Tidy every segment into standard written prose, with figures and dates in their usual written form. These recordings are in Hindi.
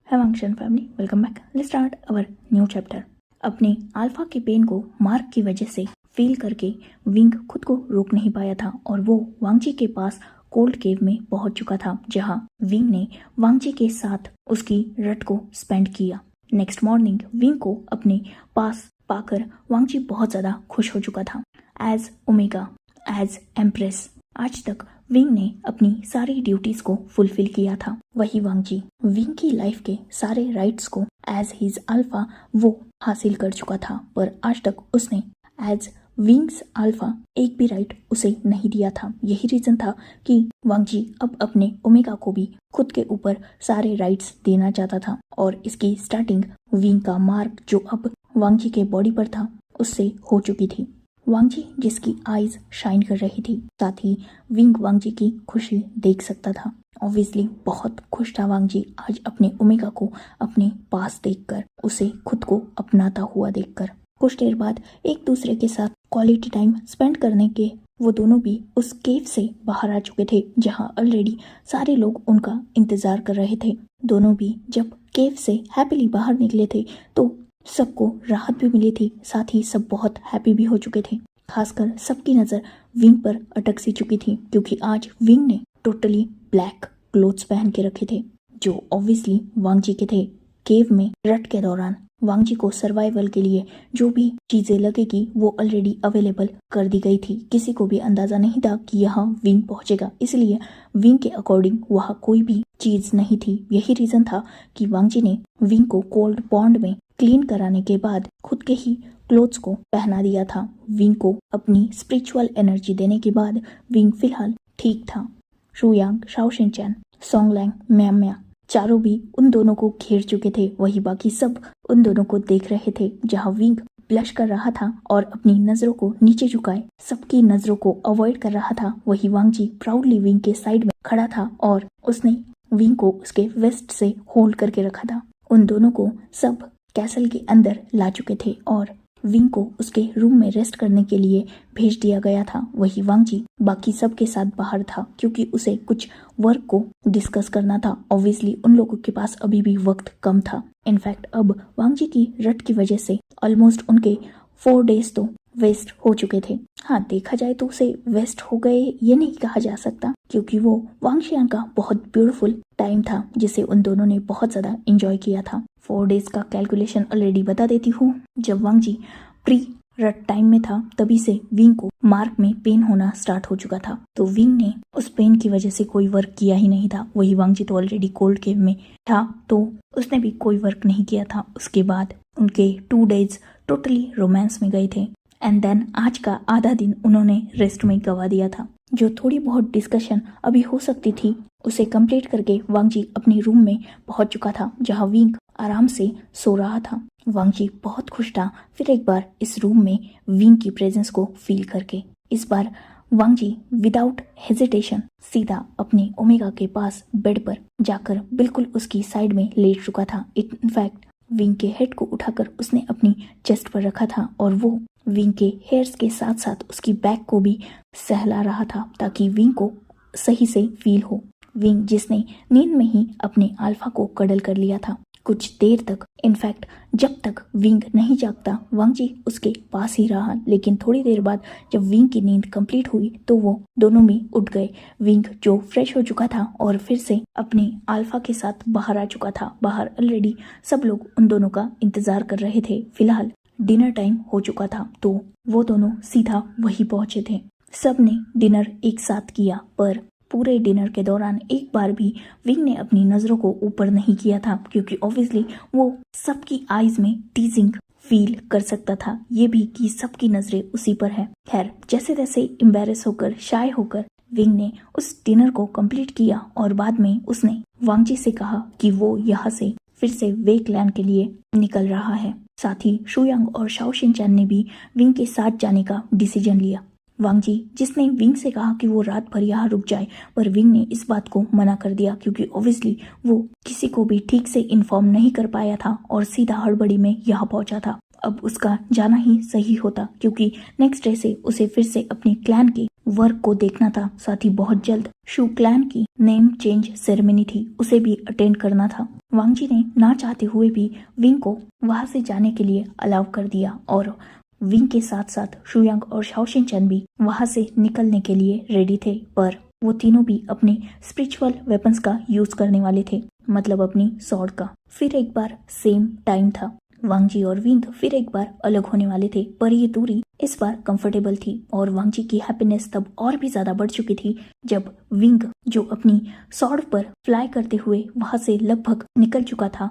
हेमांशन family, welcome back. Let's start our new chapter. अपने अल्फा के पेन को मार्क की वजह से फील करके विंग खुद को रोक नहीं पाया था और वो वांगजी के पास कोल्ड केव में पहुंच चुका था, जहां विंग ने वांगजी के साथ उसकी रट को स्पेंड किया। नेक्स्ट मॉर्निंग विंग को अपने पास पाकर वांगजी बहुत ज्यादा खुश हो चुका था। एज ओमेगा, एज एम्प्रेस, आज तक विंग ने अपनी सारी ड्यूटीज को फुलफिल किया था। वही वांगजी विंग की लाइफ के सारे राइट्स को एज हिज अल्फा वो हासिल कर चुका था, पर आज तक उसने एज विंग्स अल्फा एक भी राइट उसे नहीं दिया था। यही रीजन था कि वांगजी अब अपने ओमेगा को भी खुद के ऊपर सारे राइट्स देना चाहता था और इसकी स्टार्टिंग विंग का मार्क जो अब वांगजी के बॉडी पर था उससे हो चुकी थी। वांगजी जिसकी आईज शाइन कर रही थी, साथ ही विंग वांगजी की खुशी देख सकता था। ऑब्वियसली बहुत खुश था वांगजी आज अपने ओमेगा को अपने पास देखकर, उसे खुद को अपनाता हुआ देखकर। कुछ देर बाद एक दूसरे के साथ क्वालिटी टाइम स्पेंड करने के वो दोनों भी उस केव से बाहर आ चुके थे, जहां ऑलरेडी सारे लोग उनका इंतजार कर रहे थे। दोनों भी जब केव से हैप्पीली बाहर निकले थे तो सबको राहत भी मिली थी, साथ ही सब बहुत हैप्पी भी हो चुके थे। खासकर सबकी नजर विंग पर अटक सी चुकी थी, क्योंकि आज विंग ने टोटली ब्लैक क्लोथ्स पहन के रखे थे, जो ऑब्वियसली वांगजी के थे। केव में रट के दौरान वांगजी को सर्वाइवल के लिए जो भी चीजें लगेगी वो ऑलरेडी अवेलेबल कर दी गई थी। किसी को भी अंदाजा नहीं था कि यहाँ विंग पहुंचेगा, इसलिए विंग के अकॉर्डिंग वहाँ कोई भी चीज नहीं थी। यही रीजन था कि वांगजी ने विंग को कोल्ड पॉन्ड में क्लीन कराने के बाद खुद के ही क्लोथ्स को पहना दिया था। विंग को अपनी स्पिरिचुअल एनर्जी देने के बाद विंग फिलहाल ठीक था। शुयांग, शाओ शिनचैन, सोंगलैंग, म्याम्या चारों भी उन दोनों को घेर चुके थे। वही बाकी सब उन दोनों को देख रहे थे। जहां विंग ब्लश कर रहा था और अपनी नजरों को नीचे झुकाए सबकी नजरों को अवॉइड कर रहा था, वही वांगजी प्राउडली विंग के साइड में खड़ा था और उसने विंग को उसके वेस्ट से होल्ड करके रखा था। उन दोनों को सब कैसल के अंदर ला चुके थे और विंग को उसके रूम में रेस्ट करने के लिए भेज दिया गया था। वही वांगजी बाकी सब के साथ बाहर था, क्योंकि उसे कुछ वर्क को डिस्कस करना था। ऑब्वियसली उन लोगों के पास अभी भी वक्त कम था। इनफैक्ट अब वांगजी की रट की वजह से ऑलमोस्ट उनके 4 डेज तो वेस्ट हो चुके थे। हाँ, देखा जाए तो उसे वेस्ट हो गए ये नहीं कहा जा सकता, क्योंकि वो वांगशियान का बहुत ब्यूटीफुल टाइम था जिसे उन दोनों ने बहुत ज्यादा एंजॉय किया था। 4 डेज का कैलकुलेशन ऑलरेडी बता देती हूँ। जब वांगजी प्री रट टाइम में था तभी से विंग को मार्क में पेन होना स्टार्ट हो चुका था, तो विंग ने उस पेन की वजह से कोई वर्क किया ही नहीं था। वही वांगजी तो ऑलरेडी कोल्ड केव में था तो उसने भी कोई वर्क नहीं किया था। उसके बाद उनके 2 डेज टोटली रोमांस में गए थे एंड देन आज का आधा दिन उन्होंने रेस्ट में गवा दिया था। जो थोड़ी बहुत डिस्कशन अभी हो सकती थी उसे कंप्लीट करके वांगजी अपने रूम में पहुंच चुका था, जहां विंग आराम से सो रहा था। वांगजी बहुत खुश था फिर एक बार इस रूम में विंग की प्रेजेंस को फील करके। इस बार वांगजी विदाउट हेजिटेशन सीधा अपने ओमेगा के पास बेड पर जाकर बिल्कुल उसकी साइड में लेट चुका था। इनफैक्ट विंग के हेड को उठाकर उसने अपनी चेस्ट पर रखा था और वो विंग के हेयर्स के साथ साथ उसकी बैक को भी सहला रहा था, ताकि विंग को सही से फील हो। विंग जिसने नींद में ही अपने अल्फा को कडल कर लिया था कुछ देर तक। इनफैक्ट जब तक विंग नहीं जागता वांगजी उसके पास ही रहा, लेकिन थोड़ी देर बाद जब विंग की नींद कंप्लीट हुई तो वो दोनों भी उठ गए। विंग जो फ्रेश हो चुका था और फिर से अपने अल्फा के साथ बाहर आ चुका था। बाहर ऑलरेडी सब लोग उन दोनों का इंतजार कर रहे थे। फिलहाल डिनर टाइम हो चुका था तो वो दोनों सीधा वहीं पहुंचे थे। सब ने डिनर एक साथ किया, पर पूरे डिनर के दौरान एक बार भी विंग ने अपनी नजरों को ऊपर नहीं किया था, क्योंकि ऑब्वियसली वो सबकी आईज में टीजिंग फील कर सकता था, ये भी कि सबकी नजरें उसी पर है। खैर, जैसे तैसे एम्बेरस होकर, शाय होकर विंग ने उस डिनर को कंप्लीट किया और बाद में उसने वांगजी से कहा कि वो यहाँ से फिर से वेकलैंड के लिए निकल रहा है। साथ ही शुयांग और शाओ शिनचैन ने भी विंग के साथ जाने का डिसीजन लिया। वांगजी जिसने विंग से कहा कि वो रात भर यहाँ रुक जाए, पर विंग ने इस बात को मना कर दिया, क्योंकि ऑब्वियसली वो किसी को भी ठीक से इन्फॉर्म नहीं कर पाया था और सीधा हड़बड़ी में यहाँ पहुंचा था। अब उसका जाना ही सही होता, क्योंकि नेक्स्ट डे से उसे फिर से अपने क्लैन के वर्क को देखना था, साथ ही बहुत जल्द शू क्लैन की नेम चेंज सेरेमनी थी, उसे भी अटेंड करना था। वांग जी ने ना चाहते हुए भी विंग को वहां से जाने के लिए अलाउ कर दिया और विंग के साथ साथ शुयांग और शाओशिन चैन भी वहां से निकलने के लिए रेडी थे, पर वो तीनों भी अपने स्पिरिचुअल वेपन्स का यूज करने वाले थे, मतलब अपनी सॉर्ड का। फिर एक बार सेम टाइम था, वांग जी और विंग फिर एक बार अलग होने वाले थे, पर ये दूरी इस बार कंफर्टेबल थी और वांग जी की हैप्पीनेस तब और भी ज्यादा बढ़ चुकी थी जब विंग, जो अपनी सॉर्ड पर फ्लाई करते हुए वहां से लगभग निकल चुका था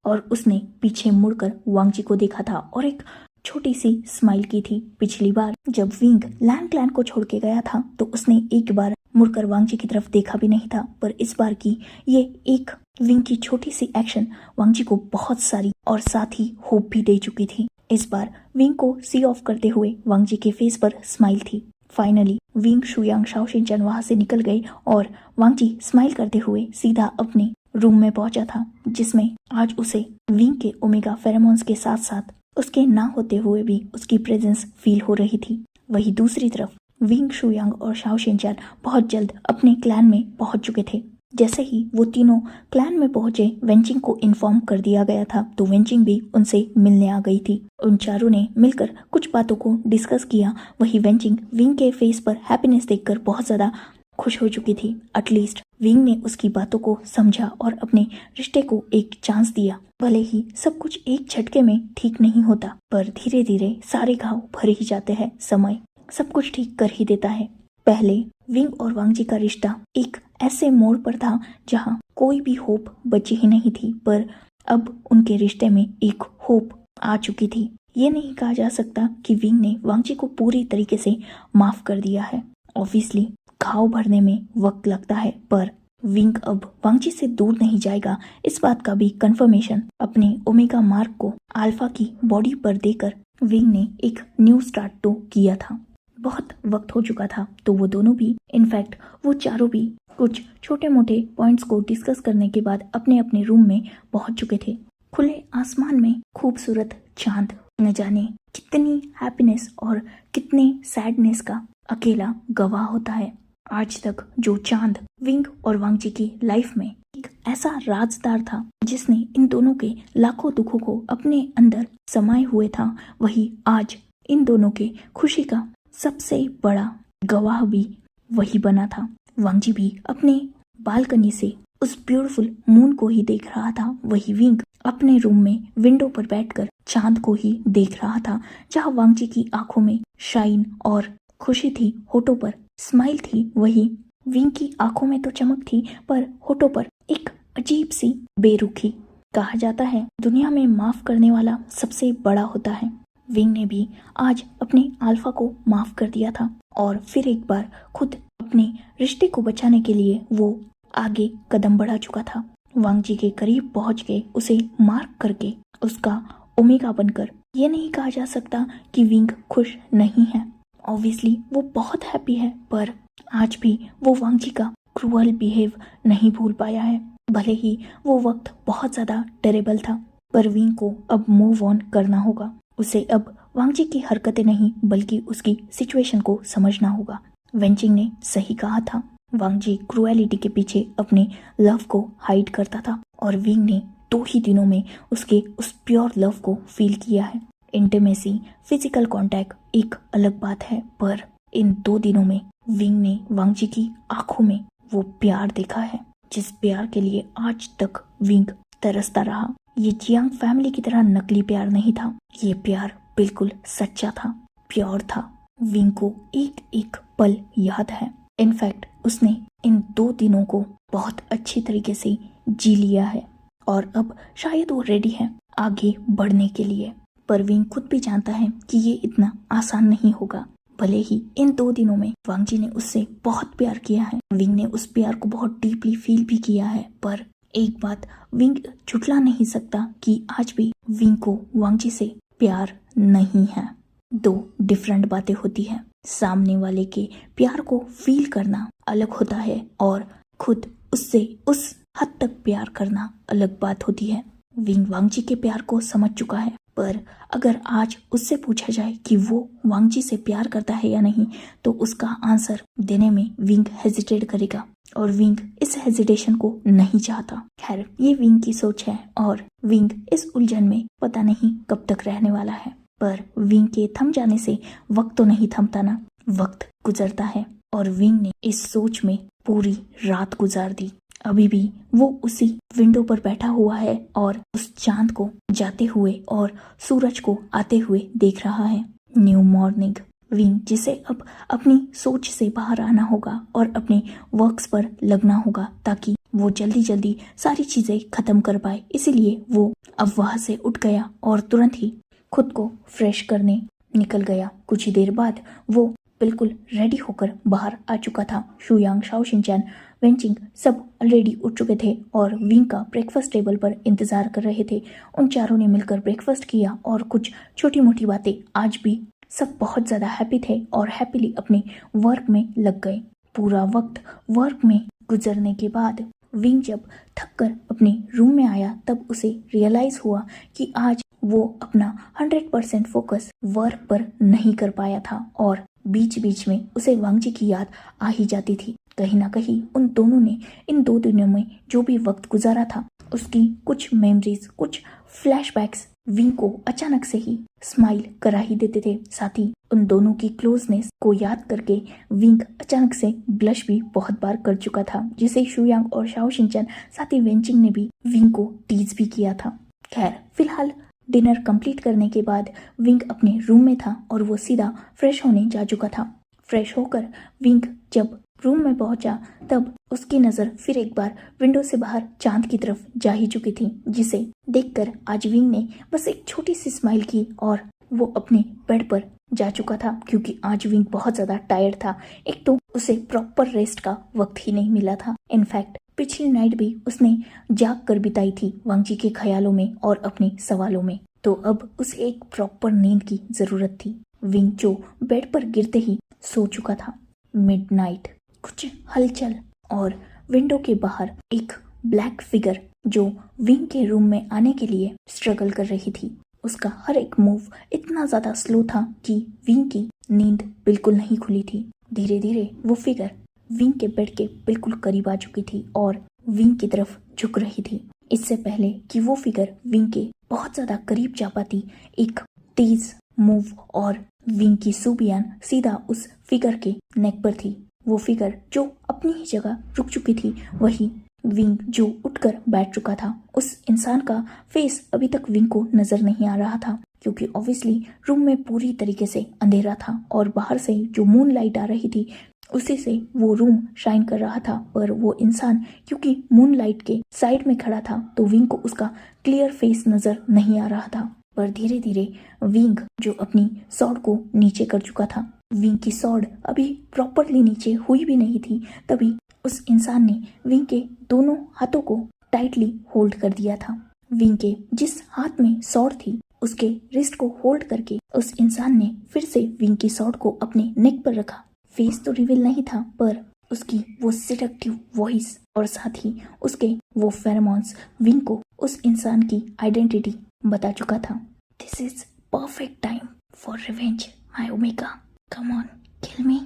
और उसने पीछे मुड़कर वांग जी को देखा था और एक छोटी सी स्माइल की थी। पिछली बार जब विंग लैन क्लैन को छोड़ के गया था तो उसने एक बार मुड़कर वांग जी की तरफ देखा भी नहीं था, पर इस बार की ये एक विंग की छोटी सी एक्शन वांग जी को बहुत सारी और साथ ही होप भी दे चुकी थी। इस बार विंग को सी ऑफ करते हुए वांग जी के फेस पर स्माइल थी। फाइनली विंग, शुयांग, शाओशिन चैन वहां से निकल गए और वांग जी स्माइल करते हुए सीधा अपने रूम में पहुंचा था, जिसमें आज उसे विंग के ओमेगा फेरोमोन्स के साथ साथ उसके ना होते हुए भी उसकी प्रेजेंस फील हो रही थी। वही दूसरी तरफ विंग, शुयांग और शाओशिन चैन बहुत जल्द अपने क्लैन में पहुंच चुके थे। जैसे ही वो तीनों क्लैन में पहुंचे, वेंचिंग को इन्फॉर्म कर दिया गया था, तो वेंचिंग भी उनसे मिलने आ गई थी। उन चारों ने मिलकर कुछ बातों को डिस्कस किया। वही वेंचिंग विंग के फेस पर हैप्पीनेस देखकर बहुत ज्यादा खुश हो चुकी थी। एटलीस्ट विंग ने उसकी बातों को समझा और अपने रिश्ते को एक चांस दिया। भले ही सब कुछ एक झटके में ठीक नहीं होता, पर धीरे धीरे सारे घाव भर ही जाते हैं। समय सब कुछ ठीक कर ही देता है। पहले विंग और वांग जी का रिश्ता एक ऐसे मोड़ पर था जहां कोई भी होप बची ही नहीं थी, पर अब उनके रिश्ते में एक होप आ चुकी थी। ये नहीं कहा जा सकता कि विंग ने वांग जी को पूरी तरीके से माफ कर दिया है। ऑब्वियसली घाव भरने में वक्त लगता है, पर विंग अब वांग जी से दूर नहीं जाएगा। इस बात का भी कंफर्मेशन अपने ओमेगा मार्क को अल्फा की बॉडी पर देकर विंग ने एक न्यू स्टार्ट तो किया था। बहुत वक्त हो चुका था, तो वो दोनों भी, इनफैक्ट वो चारों भी कुछ छोटे मोटे पॉइंट्स को डिस्कस करने के बाद अपने अपने रूम में पहुंच चुके थे। खुले आसमान में खूबसूरत चांद, न जाने कितनी हैप्पीनेस और कितने सैडनेस का अकेला गवाह होता है। आज तक जो चांद विंग और वांग जी की लाइफ में एक ऐसा राजदार था जिसने इन दोनों के लाखों दुखों को अपने अंदर समाये हुए था, वही आज इन दोनों के खुशी का सबसे बड़ा गवाह भी वही बना था। वांग जी भी अपने बालकनी से उस ब्यूटीफुल मून को ही देख रहा था, वही विंग अपने रूम में विंडो पर बैठकर चांद को ही देख रहा था। जहाँ वांग जी की आंखों में शाइन और खुशी थी, होठों पर स्माइल थी, वही विंग की आंखों में तो चमक थी, पर होठों पर एक अजीब सी बेरुखी। कहा जाता है दुनिया में माफ करने वाला सबसे बड़ा होता है। विंग ने भी आज अपने अल्फा को माफ कर दिया था और फिर एक बार खुद अपने रिश्ते को बचाने के लिए वो आगे कदम बढ़ा चुका था। वांग जी के करीब पहुंच के उसे मार्क करके उसका ओमेगा बनकर ये नहीं कहा जा सकता कि विंग खुश नहीं है। ऑब्वियसली वो बहुत हैप्पी है, पर आज भी वो वांग जी का क्रूअल बिहेव नहीं भूल पाया है। भले ही वो वक्त बहुत ज्यादा टेरेबल था, पर विंग को अब मूव ऑन करना होगा। उसे अब वांग जी की हरकतें नहीं बल्कि उसकी सिचुएशन को समझना होगा। वेंचिंग ने सही कहा था, वांग जी क्रूएलिटी के पीछे अपने लव को हाइड करता था और विंग ने 2 ही दिनों में उसके उस प्योर लव को फील किया है। इंटीमेसी, फिजिकल कांटेक्ट एक अलग बात है, पर इन 2 दिनों में विंग ने वांग जी की आंखों में वो प्यार देखा है जिस प्यार के लिए आज तक विंग तरसता रहा। ये जियांग फैमिली की तरह नकली प्यार नहीं था, ये प्यार बिल्कुल सच्चा था, प्योर था। विंग को एक एक पल याद है। इनफैक्ट उसने इन 2 दिनों को बहुत अच्छी तरीके से जी लिया है और अब शायद वो रेडी है आगे बढ़ने के लिए। पर विंग खुद भी जानता है कि ये इतना आसान नहीं होगा। भले ही इन 2 दिनों में वांग जी ने उससे बहुत प्यार किया है, विंग ने उस प्यार को बहुत डीपली फील भी किया है, पर एक बात विंग झुठला नहीं सकता कि आज भी विंग को वांग जी से प्यार नहीं है। 2 डिफरेंट बातें होती है। सामने वाले के प्यार को फील करना अलग होता है और खुद उससे उस हद तक प्यार करना अलग बात होती है। विंग वांग जी के प्यार को समझ चुका है पर अगर आज उससे पूछा जाए कि वो वांगजी से प्यार करता है या नहीं, तो उसका आंसर देने में विंग हेजिटेट करेगा और विंग इस हेजिटेशन को नहीं चाहता। खैर, ये विंग की सोच है और विंग इस उलझन में पता नहीं कब तक रहने वाला है। पर विंग के थम जाने से वक्त तो नहीं थमता ना, वक्त गुजरता है और विंग ने इस सोच में पूरी रात गुजार दी। अभी भी वो उसी विंडो पर बैठा हुआ है और उस चांद को जाते हुए और सूरज को आते हुए देख रहा है। New morning. विंग जिसे अब अपनी सोच से बाहर आना होगा और अपने वर्क्स पर लगना होगा ताकि वो जल्दी जल्दी सारी चीजें खत्म कर पाए। इसीलिए वो अब वहां से उठ गया और तुरंत ही खुद को फ्रेश करने निकल गया। कुछ ही देर बाद वो बिल्कुल रेडी होकर बाहर आ चुका था। शुयांग, शाओ शिनचैन, वेंचिंग सब ऑलरेडी उठ चुके थे और विंग का ब्रेकफास्ट टेबल पर इंतजार कर रहे थे। उन चारों ने मिलकर ब्रेकफास्ट किया और कुछ छोटी मोटी बातें। आज भी सब बहुत ज्यादा हैप्पी थे और हैप्पीली अपने वर्क में लग गए। पूरा वक्त वर्क में गुजरने के बाद विंग जब थक कर अपने रूम में आया तब उसे रियलाइज हुआ कि आज वो अपना 100% फोकस वर्क पर नहीं कर पाया था और बीच बीच में उसे वांगजी की याद आ ही जाती थी। कहीं ना कहीं उन दोनों ने इन 2 दिनों में जो भी वक्त गुजारा था उसकी कुछ मेमोरीज, कुछ फ्लैशबैक्स विंग को अचानक से ही स्माइल करा ही देते थे। साथ ही उन दोनों की क्लोजनेस को याद करके विंग अचानक से ब्लश भी बहुत बार कर चुका था, जिसे शुयांग और शाओ शिनचैन साथ ही वेंचिंग ने भी विंग को टीज भी किया था। खैर, फिलहाल डिनर कंप्लीट करने के बाद विंग अपने रूम में था और वो सीधा फ्रेश होने जा चुका था। फ्रेश होकर विंग जब रूम में पहुंचा तब उसकी नजर फिर एक बार विंडो से बाहर चांद की तरफ जा ही चुकी थी, जिसे देखकर आज विंग ने बस एक छोटी सी स्माइल की और वो अपने बेड पर जा चुका था क्योंकि आज विंग बहुत ज्यादा टायर्ड था। एक तो उसे प्रॉपर रेस्ट का वक्त ही नहीं मिला था। इनफैक्ट पिछली नाइट भी उसने जाग कर बिताई थी वांगजी के ख्यालों में और अपने सवालों में, तो अब उसे एक प्रॉपर नींद की जरूरत थी। विंग जो बेड पर गिरते ही सो चुका था। मिडनाइट। कुछ हलचल और विंडो के बाहर एक ब्लैक फिगर जो विंग के रूम में आने के लिए स्ट्रगल कर रही थी। उसका हर एक मूव इतना ज्यादा स्लो था कि विंग की नींद बिल्कुल नहीं खुली थी। धीरे धीरे वो फिगर विंग के बेड के बिल्कुल करीब आ चुकी थी और विंग की तरफ झुक रही थी। इससे पहले कि वो फिगर विंग के बहुत ज्यादा करीब जा पाती, एक तेज मूव और विंग की सुबियान सीधा उस फिगर के नेक पर थी। वो फिगर जो अपनी ही जगह रुक चुकी थी, वही विंग जो उठकर बैठ चुका था। उस इंसान का फेस अभी तक विंग को नजर नहीं आ रहा था क्योंकि ऑब्वियसली रूम में पूरी तरीके से अंधेरा था और बाहर से जो मून लाइट आ रही थी उसी से वो रूम शाइन कर रहा था। पर वो इंसान क्योंकि मून लाइट के साइड में खड़ा था तो विंग को उसका क्लियर फेस नजर नहीं आ रहा था। पर धीरे धीरे विंग जो अपनी सॉर्ड को नीचे कर चुका था, विंग की सॉर्ड अभी प्रॉपरली नीचे हुई भी नहीं थी, तभी उस इंसान ने विंग के दोनों हाथों को टाइटली होल्ड कर दिया था। विंग के जिस हाथ में सॉर्ड थी उसके रिस्ट को होल्ड करके उस इंसान ने फिर से विंग की सॉर्ड को अपने नेक पर रखा। फेस तो रिवील नहीं था पर उसकी वो सिडक्टिव वॉइस और साथ ही उसके वो फेरोमोन्स विंग को उस इंसान की आइडेंटिटी बता चुका था। This is perfect time for revenge my omega, come on kill me.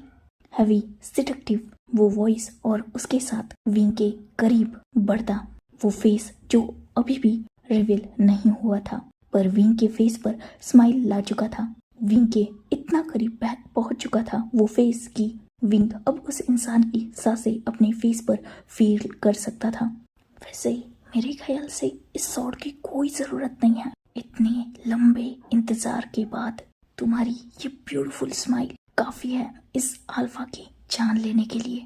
Heavy seductive वो वॉइस और उसके साथ विंग के करीब बढ़ता वो फेस जो अभी भी रिवील नहीं हुआ था, पर विंग के फेस पर स्माइल ला चुका था। विंग के इतना करीब पहुंच चुका था वो फेस की विंग अब उस इंसान की सांसें अपने फेस पर फील कर सकता था। वैसे मेरे ख्याल से इस सॉर्ड की कोई जरूरत नहीं है। इतने लंबे इंतजार के बाद तुम्हारी ये ब्यूटीफुल स्माइल काफी है इस अल्फा की जान लेने के लिए।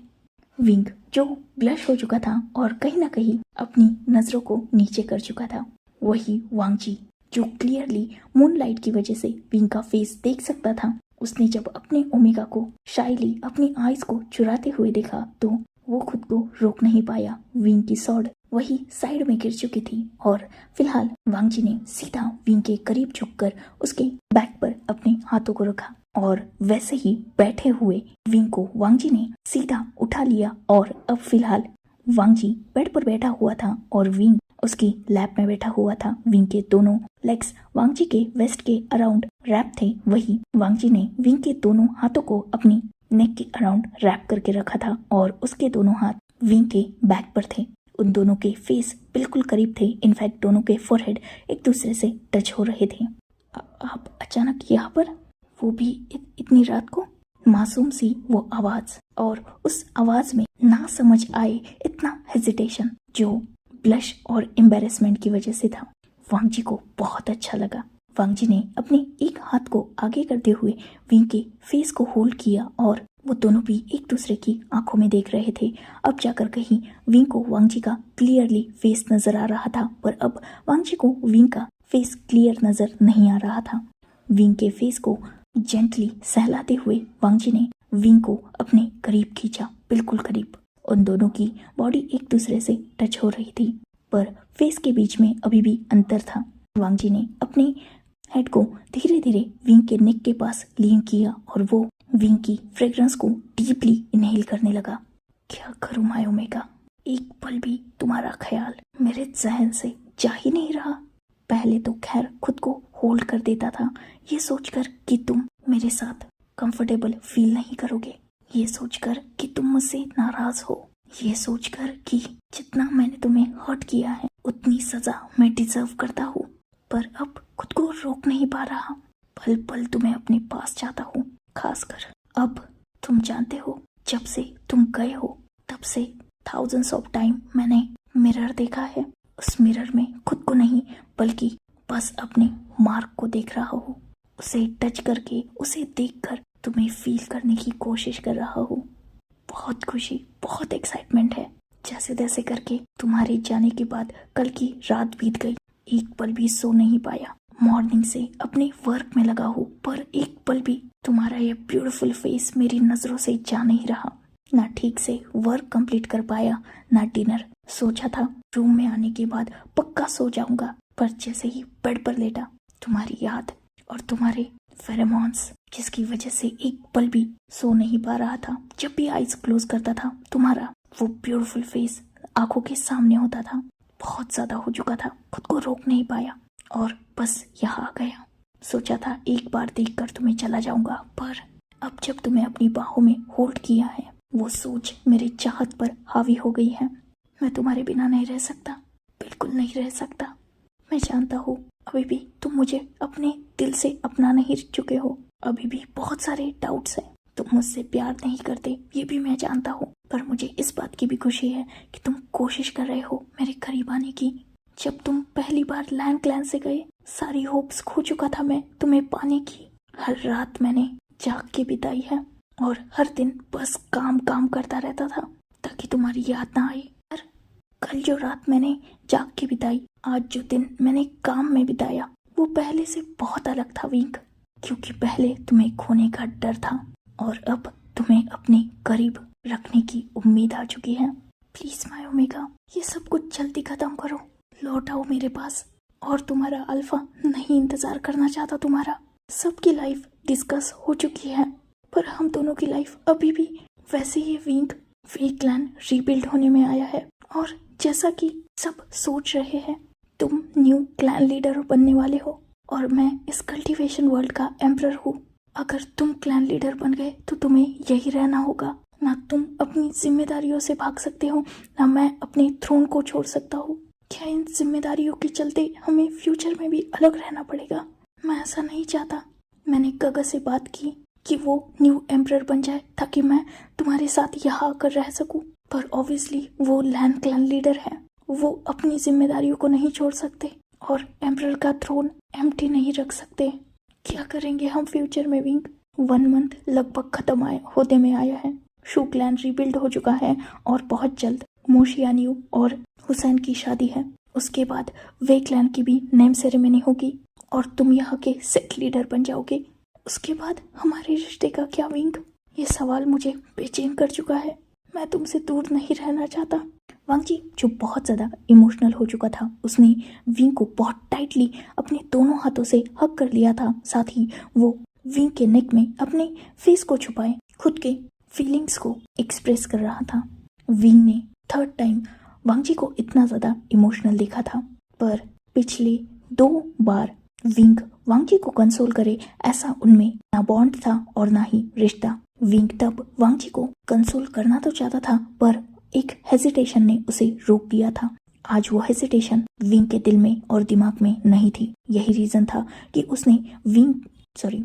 विंग जो ब्लश हो चुका था और कहीं ना कहीं अपनी नजरों को नीचे कर चुका था, वही वांगजी जो क्लियरली मूनलाइट की वजह से विंग का फेस देख सकता था, उसने जब अपने ओमेगा को शाइली अपनी आईज को चुराते हुए देखा तो वो खुद को रोक नहीं पाया। विंग की सॉर्ड वही साइड में गिर चुकी थी और फिलहाल वांगजी ने सीधा विंग के करीब झुककर उसके बैक पर अपने हाथों को रखा और वैसे ही बैठे हुए विंग को वांगजी ने सीधा उठा लिया और अब फिलहाल वांगजी बेड पर बैठा हुआ था और विंग उसकी लैप में बैठा हुआ था। विंग के दोनों लेग्स वांगजी के वेस्ट के अराउंड रैप थे। वही वांगजी ने विंग के दोनों हाथों को अपनी नेक के अराउंड रैप करके रखा था और उसके दोनों हाथ विंग के बैक पर थे। उन दोनों के फेस बिल्कुल करीब थे। इनफैक्ट दोनों के फोरहेड एक दूसरे से टच हो रहे थे। आप अचानक यहाँ पर, वो भी इतनी रात को? मासूम सी वो आवाज, और उस आवाज में ना समझ आए इतना हेजिटेशन जो ब्लश और एम्बेरसमेंट की वजह से था। वांगजी को बहुत अच्छा लगा। वांगजी ने अपने एक हाथ को आगे करते हुए विंग के फेस को होल्ड किया और वो दोनों भी एक दूसरे की आंखों में देख रहे थे। अब जाकर कहीं विंग को वांगजी का क्लियरली फेस नजर आ रहा था, पर अब वांगजी को विंग का फेस क्लियर नजर नहीं आ रहा था। विंग के फेस को जेंटली सहलाते हुए वांगजी ने विंग को अपने करीब खींचा, बिल्कुल करीब। उन दोनों की बॉडी एक दूसरे से टच हो रही थी, पर फेस के बीच में अभी भी अंतर था। वांगजी ने अपने हेड को धीरे धीरे विंग के नेक के पास लीन किया और वो विंग की फ्रेग्रेंस को डीपली इनहेल करने लगा। क्या करूं मायोमेगा, एक पल भी तुम्हारा ख्याल मेरे जहन से जा ही नहीं रहा। पहले तो खैर खुद को होल्ड कर देता था, ये सोचकर कि तुम मेरे साथ कंफर्टेबल फील नहीं करोगे, ये सोचकर कि तुम मुझसे नाराज हो, ये सोचकर कि जितना मैंने तुम्हें हर्ट किया है उतनी सजा मैं डिजर्व करता हूँ। पर अब खुद को रोक नहीं पा रहा, पल पल तुम्हें अपने पास चाहता हूँ। खासकर अब तुम जानते हो, जब से तुम गए हो तब से थाउजेंड्स ऑफ टाइम मैंने मिरर देखा है। उस मिरर में खुद को नहीं बल्कि बस अपने मार्क को देख रहा हूँ। उसे टच करके, उसे देखकर तुम्हें फील करने की कोशिश कर रहा हूँ। बहुत खुशी, बहुत एक्साइटमेंट है। जैसे तैसे करके तुम्हारे जाने के बाद कल की रात बीत गई, एक पल भी सो नहीं पाया। मॉर्निंग से अपने वर्क में लगा हूँ, पर एक पल भी तुम्हारा ये ब्यूटीफुल फेस मेरी नजरों से जा नहीं रहा। ना ठीक से वर्क कंप्लीट कर पाया, ना डिनर। सोचा था रूम में आने के बाद पक्का सो जाऊंगा, पर जैसे ही बेड पर लेटा तुम्हारी याद और तुम्हारे फेरोमोन्स, जिसकी वजह से एक पल भी सो नहीं पा रहा था। जब भी आईज क्लोज करता था तुम्हारा वो ब्यूटीफुल फेस आंखों के सामने होता था। बहुत ज्यादा हो चुका था, खुद को रोक नहीं पाया और बस यहाँ आ गया। सोचा था एक बार देखकर तुम्हें चला जाऊंगा, पर अब जब तुम्हें अपनी बाहों में होल्ड किया है, वो सोच मेरी चाहत पर हावी हो गई है। मैं तुम्हारे बिना नहीं रह सकता, बिल्कुल नहीं रह सकता। मैं जानता हूँ अभी भी तुम मुझे अपने दिल से अपना नहीं चुके हो, अभी भी बहुत सारे डाउट्स हैं। तुम मुझसे प्यार नहीं करते, ये भी मैं जानता हूँ, पर मुझे इस बात की भी खुशी है कि तुम कोशिश कर रहे हो मेरे करीब आने की। जब तुम पहली बार लैंड क्लैन से गए, सारी होप्स खो चुका था मैं तुम्हें पाने की। हर रात मैंने जाग के बिताई है और हर दिन बस काम काम करता रहता था ताकि तुम्हारी याद ना आए। पर कल जो रात मैंने जाग के बिताई, आज जो दिन मैंने काम में बिताया, वो पहले से बहुत अलग था विंग। क्योंकि पहले तुम्हें खोने का डर था और अब तुम्हें अपने करीब रखने की उम्मीद आ चुकी है। प्लीज माय ओमेगा, ये सब कुछ जल्दी खत्म करो, लौट आओ मेरे पास। और तुम्हारा अल्फा नहीं इंतजार करना चाहता तुम्हारा। सबकी लाइफ डिस्कस हो चुकी है, पर हम दोनों की लाइफ अभी भी वैसे ही विंग क्लैन रीबिल्ड होने में आया है। और जैसा कि सब सोच रहे हैं, तुम न्यू क्लैन लीडर बनने वाले हो और मैं इस कल्टीवेशन वर्ल्ड का एम्परर हूँ। अगर तुम क्लैन लीडर बन गए तो तुम्हें यही रहना होगा। ना तुम अपनी जिम्मेदारियों से भाग सकते हो, ना मैं अपने थ्रोन को छोड़ सकता हूँ। क्या इन जिम्मेदारियों के चलते हमें फ्यूचर में भी अलग रहना पड़ेगा? मैं ऐसा नहीं चाहता। मैंने गगा से बात की कि वो न्यू एम्परर बन जाए ताकि मैं तुम्हारे साथ यहाँ आकर रह सकूं, पर ऑब्वियसली वो लैंड क्लैन लीडर है, वो अपनी जिम्मेदारियों को नहीं छोड़ सकते और एम्परर का थ्रोन एम्प्टी नहीं रख सकते। क्या करेंगे हम फ्यूचर में विंग? 1 मंथ लगभग खत्म होते में आया है। शू क्लैन रीबिल्ड हो चुका है और बहुत जल्द मोशियानियो और हुसैन की शादी है। उसके बाद वे क्लैन की भी नेम सेरेमनी होगी और तुम यहाँ के सेट लीडर बन जाओगे। उसके बाद हमारे रिश्ते का क्या विंग? ये सवाल मुझे बेचैन कर चुका है। मैं तुमसे दूर नहीं रहना चाहता। वांगजी जो बहुत ज्यादा इमोशनल हो चुका था, उसने विंग को बहुत टाइटली अपने दोनों हाथों से हग कर लिया था। साथ ही वो विंग के नेक में अपने फेस को छुपाए खुद के फीलिंग्स को एक्सप्रेस कर रहा था। विंग ने 3rd टाइम वांगजी को इतना ज़्यादा इमोशनल देखा था, पर पिछले 2 बार विंग वांगजी को कंसोल करे ऐसा उनमें ना बॉन्ड था और ना ही रिश्ता। विंग तब वांगजी को कंसोल करना तो चाहता था, पर एक हेजिटेशन ने उसे रोक दिया था। आज वो हेजिटेशन विंग के दिल में और दिमाग में नहीं थी। यही रीजन था कि उसने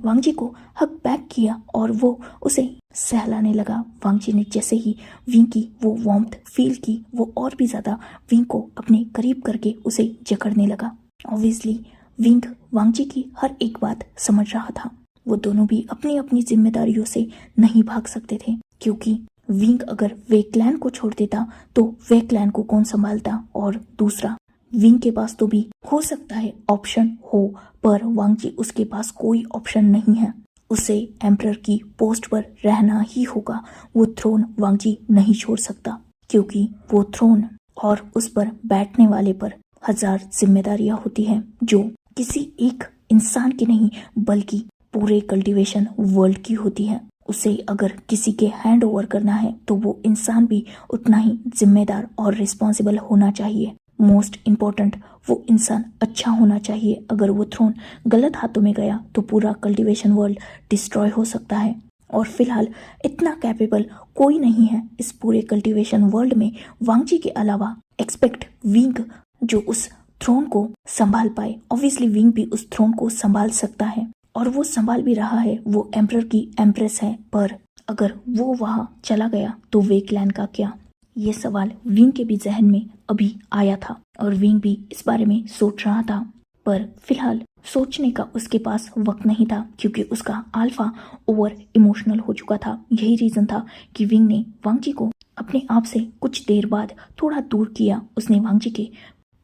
वांगजी को हक बैक किया और वो उसे सहलाने लगा। वांगजी ने जैसे ही विंग की वो वार्मथ फील की, वो और भी ज्यादा विंग को अपने करीब करके उसे जकड़ने लगा। ऑब्वियसली विंग वांगजी की हर एक बात समझ रहा था। वो दोनों भी अपनी अपनी जिम्मेदारियों से नहीं भाग सकते थे, क्योंकि विंग अगर वे क्लैन को छोड़ देता तो वे क्लैन को कौन संभालता, और दूसरा विंग के पास तो भी हो सकता है ऑप्शन हो, पर वांगजी उसके पास कोई ऑप्शन नहीं है। उसे एम्परर की पोस्ट पर रहना ही होगा। वो थ्रोन वांगजी नहीं छोड़ सकता, क्योंकि वो थ्रोन और उस पर बैठने वाले पर 1000 जिम्मेदारियां होती हैं, जो किसी एक इंसान की नहीं बल्कि पूरे कल्टीवेशन वर्ल्ड की होती है। उसे अगर किसी के हैंड ओवर करना है तो वो इंसान भी उतना ही जिम्मेदार और रिस्पॉन्सिबल होना चाहिए। मोस्ट इम्पोर्टेंट, वो इंसान अच्छा होना चाहिए। अगर वो थ्रोन गलत हाथों में गया तो पूरा कल्टीवेशन वर्ल्ड डिस्ट्रॉय हो सकता है, और फिलहाल इतना कैपेबल कोई नहीं है इस पूरे कल्टीवेशन वर्ल्ड में वांगजी के अलावा, एक्सपेक्ट विंग, जो उस थ्रोन को संभाल पाए। ऑब्वियसली विंग भी उस थ्रोन को संभाल सकता है, और वो संभाल भी रहा है। वो एम्परर की एम्प्रेस है, पर अगर वो वहां चला गया तो वे क्लैन का क्या? ये सवाल विंग के भी जहन में अभी आया था, और विंग भी इस बारे में सोच रहा था, पर फिलहाल सोचने का उसके पास वक्त नहीं था, क्योंकि उसका अल्फा ओवर इमोशनल हो चुका था। यही रीजन था कि विंग ने वांगजी को अपने आप से कुछ देर बाद थोड़ा दूर किया। उसने वांगजी के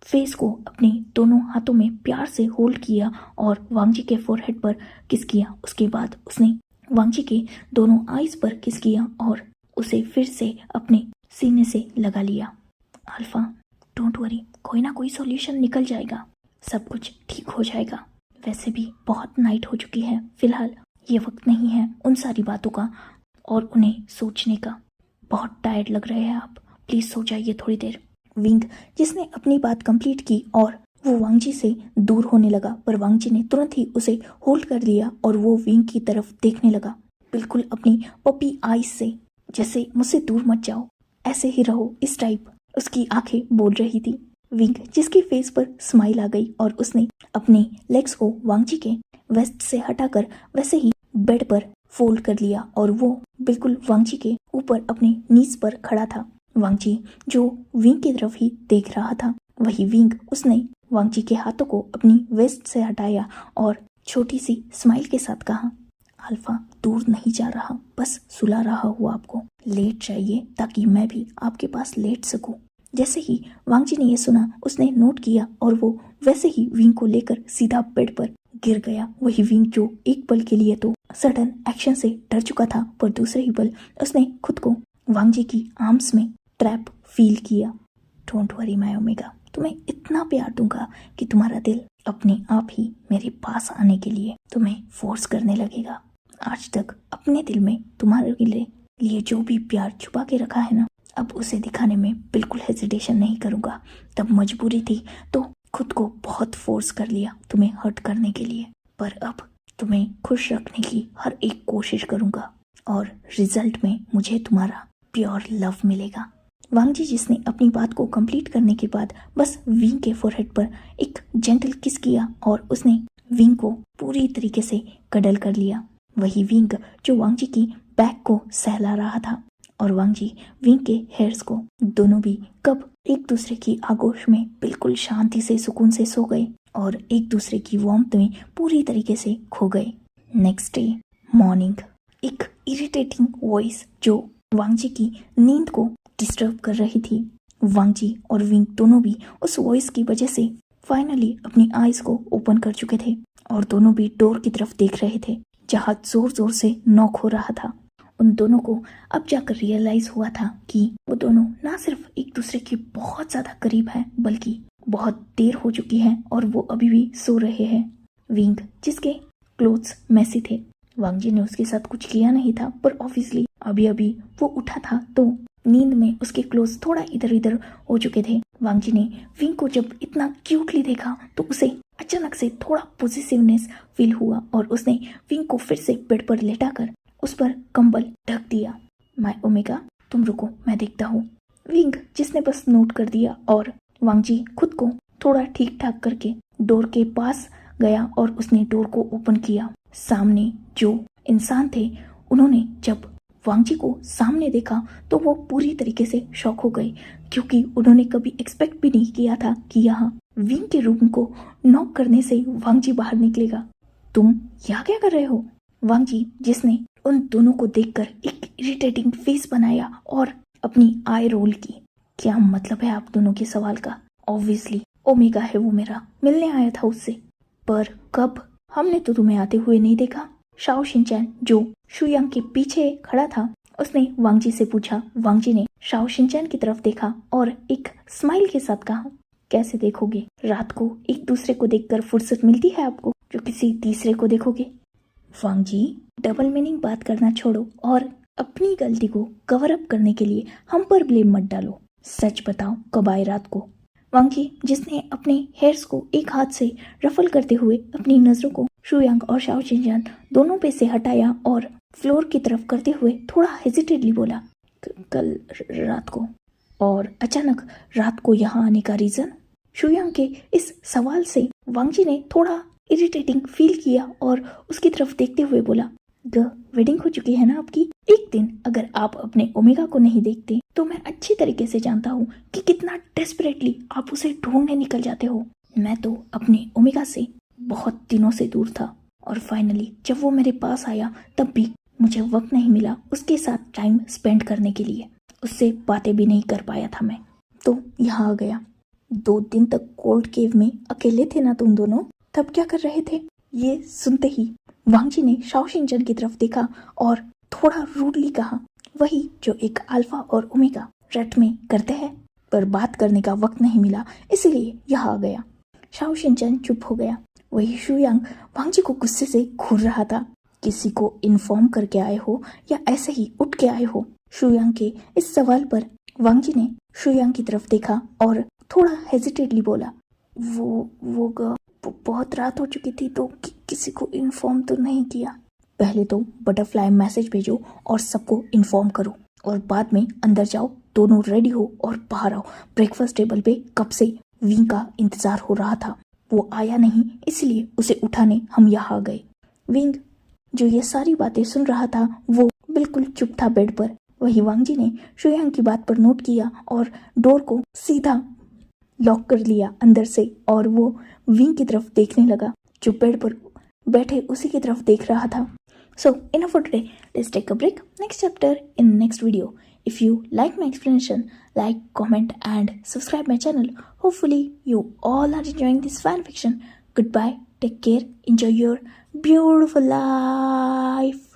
फेस को अपने दोनों हाथों में प्यार से होल्ड किया और वांगजी के फोरहेड पर किस किया। उसके बाद उसने वांगजी के दोनों आईज पर किस किया और उसे फिर से अपने सीने से लगा लिया। अल्फा, डोंट वरी, कोई ना कोई सॉल्यूशन निकल जाएगा, सब कुछ ठीक हो जाएगा। वैसे भी बहुत नाइट हो चुकी है, फिलहाल ये वक्त नहीं है उन सारी बातों का और उन्हें सोचने का। बहुत टायर्ड लग रहे हैं आप, प्लीज सो जाइए थोड़ी देर। विंग, जिसने अपनी बात कंप्लीट की और वो वांगजी से दूर होने लगा, पर वांगजी ने तुरंत ही उसे होल्ड कर लिया और वो विंग की तरफ देखने लगा, बिल्कुल अपनी पपी आईज से, जैसे मुझसे दूर मत जाओ, ऐसे ही रहो, इस टाइप उसकी आंखें बोल रही थी। विंग, जिसकी फेस पर स्माइल आ गई और उसने अपने लेग्स को वांगजी के वेस्ट से हटाकर वैसे ही बेड पर फोल्ड कर लिया और वो बिल्कुल वांगजी के ऊपर अपने नीज पर खड़ा था। वांगजी जो विंग की तरफ ही देख रहा था, वही विंग, उसने वांगजी के हाथों को अपनी वेस्ट से हटाया और छोटी सी स्माइल के साथ कहा, अल्फा दूर नहीं जा रहा, बस सुला रहा हूँ आपको, लेट जाइए ताकि मैं भी आपके पास लेट सकूं। जैसे ही वांगजी ने यह सुना, उसने नोट किया और वो वैसे ही विंग को लेकर सीधा बेड पर गिर गया। वही विंग जो एक पल के लिए तो सडन एक्शन से डर चुका था, पर दूसरे ही पल उसने खुद को वांगजी की आर्म्स में ट्रैप फील किया। डोंट वरी माय ओमेगा, तुम्हें इतना प्यार दूंगा कि तुम्हारा दिल अपने आप ही मेरे पास आने के लिए तुम्हें फोर्स करने लगेगा। आज तक अपने दिल में तुम्हारे लिए जो भी प्यार छुपा के रखा है ना, अब उसे दिखाने में बिल्कुल हेजिटेशन नहीं करूंगा। तब मजबूरी थी तो खुद को बहुत फोर्स कर लिया तुम्हें हर्ट करने के लिए, पर अब तुम्हें खुश रखने की हर एक कोशिश करूंगा और रिजल्ट में मुझे तुम्हारा प्योर लव मिलेगा। वांगजी, जिसने अपनी बात को कंप्लीट करने के बाद बस विंग के फोरहेड पर एक जेंटल किस किया और उसने विंग को पूरी तरीके से कडल कर लिया। वही विंग जो वांगजी की बैक को सहला रहा था और वांगजी विंग के हेयर्स को, दोनों भी कब एक दूसरे की आगोश में बिल्कुल शांति से सुकून से सो गए और एक दूसरे की वार्मथ में पूरी तरीके से खो गए। नेक्स्ट डे मॉर्निंग, एक इरिटेटिंग वॉइस जो वांगजी की नींद को डिस्टर्ब कर रही थी। वांगजी और विंग दोनों भी उस वॉइस की वजह से फाइनली अपनी आईज को ओपन कर चुके थे और दोनों भी डोर की तरफ देख रहे थे जहां जोर जोर से नॉक हो रहा था। उन दोनों को अब जाकर रियलाइज हुआ था कि वो दोनों ना सिर्फ एक दूसरे के बहुत ज्यादा करीब हैं, बल्कि बहुत देर हो चुकी है और वो अभी भी सो रहे हैं। विंग, जिसके क्लोथ्स मैसी थे, वांगजी ने उसके साथ कुछ किया नहीं था, पर ऑब्वियसली अभी अभी वो उठा था तो नींद में उसके क्लोज थोड़ा इधर उधर हो चुके थे। वांग जी ने विंग को जब इतना क्यूटली देखा तो उसे अचानक से थोड़ा पॉजिटिवनेस फील हुआ और उसने विंग को फिर से बेड पर लेटाकर उस पर कंबल ढक दिया। माय ओमेगा, तुम रुको, मैं देखता हूँ। विंग जिसने बस नोट कर दिया और वांग जी खुद को थोड़ा ठीक ठाक करके डोर के पास गया और उसने डोर को ओपन किया। सामने जो इंसान थे उन्होंने जब वांग जी को सामने देखा तो वो पूरी तरीके से शॉक हो गए, क्योंकि उन्होंने कभी एक्सपेक्ट भी नहीं किया था कि यहाँ विंग के रूम को नॉक करने से वांग जी बाहर निकलेगा। तुम यहाँ क्या कर रहे हो? वांग जी जिसने उन दोनों को देखकर एक इरिटेटिंग फेस बनाया और अपनी आई रोल की। क्या मतलब है आप दोनों के सवाल का? ऑब्वियसली ओमेगा है वो, मेरा मिलने आया था उससे। पर कब? हमने तो तुम्हें आते हुए नहीं देखा। शाओ शिनचैन जो शुयांग के पीछे खड़ा था उसने वांग जी से पूछा। वांग जी ने शाओ शिनचैन की तरफ देखा और एक स्माइल के साथ कहा, कैसे देखोगे? रात को एक दूसरे को देखकर फुर्सत मिलती है आपको जो किसी तीसरे को देखोगे? वांग जी, डबल मीनिंग बात करना छोड़ो और अपनी गलती को कवर अप करने के लिए हम पर ब्लेम मत डालो। सच बताओ, कब आए रात को? वांग जी जिसने अपने हेयर्स को एक हाथ से रफल करते हुए अपनी नजरों को शुयांग और शाओ शिनचैन दोनों पे से हटाया और फ्लोर की तरफ करते हुए थोड़ा हेजिटेटली बोला, कल रात को। और अचानक रात को यहाँ आने का रीजन? शुयांग के इस सवाल से वांग जी ने थोड़ा इरिटेटिंग फील किया और उसकी तरफ देखते हुए बोला, वेडिंग हो चुकी है ना आपकी? एक दिन अगर आप अपने ओमेगा को नहीं देखते तो मैं अच्छी तरीके से जानता हूँ कि कितना डेस्परेटली आप उसे ढूंढने निकल जाते हो। मैं तो अपने ओमेगा से बहुत दिनों से दूर था और फाइनली जब वो मेरे पास आया तब भी मुझे वक्त नहीं मिला उसके साथ टाइम स्पेंड करने के लिए। उससे बातें भी नहीं कर पाया था मैं, तो यहाँ आ गया। 2 दिन तक कोल्ड केव में अकेले थे ना तुम दोनों? तब क्या कर रहे थे? ये सुनते ही वांग जी ने शाओ शिनचैन की तरफ देखा और थोड़ा रूडली कहा, वही जो एक अल्फा और ओमेगा रट में करते हैं, पर बात करने का वक्त नहीं मिला इसलिए यहाँ आ गया। शाओ शिनचैन चुप हो गया। वही शुयांग वांग जी को गुस्से से घूर रहा था। किसी को इन्फॉर्म करके आए हो या ऐसे ही उठ के आए हो? शुयांग के इस सवाल पर वांग जी ने शुयांग की तरफ देखा और थोड़ा हेजिटेटली बोला, वो बहुत रात हो चुकी थी तो किसी को इन्फॉर्म तो नहीं किया। पहले तो बटरफ्लाई मैसेज भेजो और सबको इन्फॉर्म करो और बाद में अंदर जाओ, दोनों रेडी हो और बाहर आओ। ब्रेकफास्ट टेबल पे कब से विंग का इंतजार हो रहा था, वो आया नहीं इसलिए उसे उठाने हम यहाँ आ गए। विंग जो ये सारी बातें सुन रहा था वो बिल्कुल चुप था बेड पर। वही वांग जी ने शुयांग की बात पर नोट किया और डोर को सीधा लॉक कर लिया अंदर से और वो विंग की तरफ देखने लगा जो बेड पर बैठे उसी की तरफ देख रहा था। So enough for today. Let's take a break. Next chapter in next video. If you like my explanation, like, comment and subscribe my channel. Hopefully you all are enjoying this fan fiction. Goodbye. Take care. Enjoy your beautiful life.